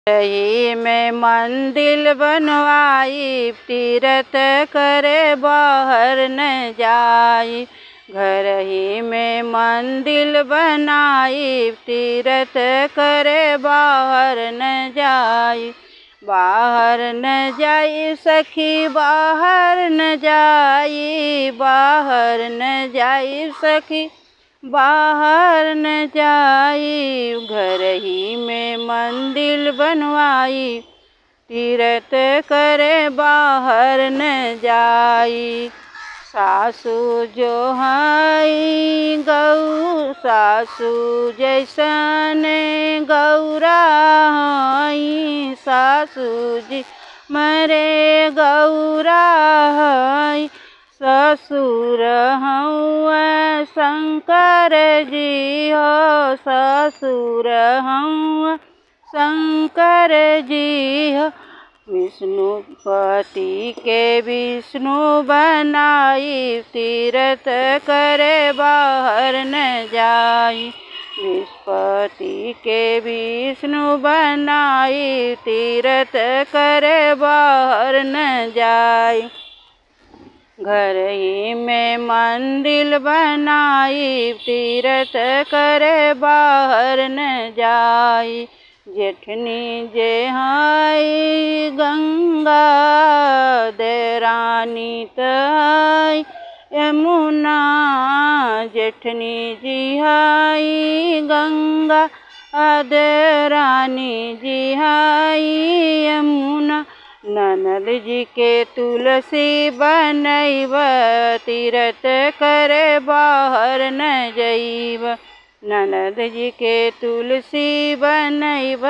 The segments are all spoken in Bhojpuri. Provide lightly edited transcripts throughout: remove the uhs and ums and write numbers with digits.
रही में मंदिर बनवाई, तीरथ करे बाहर न जाई। घर ही में मंदिर बनाई, तीरथ करे बाहर न जाई। बाहर न जाई सखी, बाहर न जाई, बाहर न जाई सखी, बाहर न जाई। घर ही में मंदिर बनवाई, तीरथ करे बाहर न जाई। सासू जो हई गौ, सासू जैसन गौरा हई, सासू जी मरे गौरा हई। ससुर हउआ शंकर जी हो, ससुर हउआ शंकर जी हो। विष्णुपति के विष्णु बनाई, तीरथ करे बाहर न जाई। विष्णुपति के विष्णु बनाई, तीरथ करे बाहर न जाई। घर ही में मंदिर बनाई, तीरथ करे बाहर न जाई। जेठनी जे हई गंगा, देरानी तई यमुना। जेठनी जी हई गंगा, देरानी जी हई यमुना। ननद जी के तुलसी बनैब, तीरथ करे बाहर न जइब। ननद जी के तुलसी बनैब,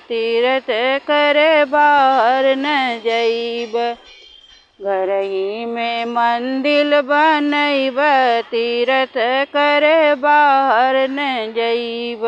तीरथ करे बाहर न जइब। घर ही में मंदिर बनैब, तीरथ करे बाहर न जइब।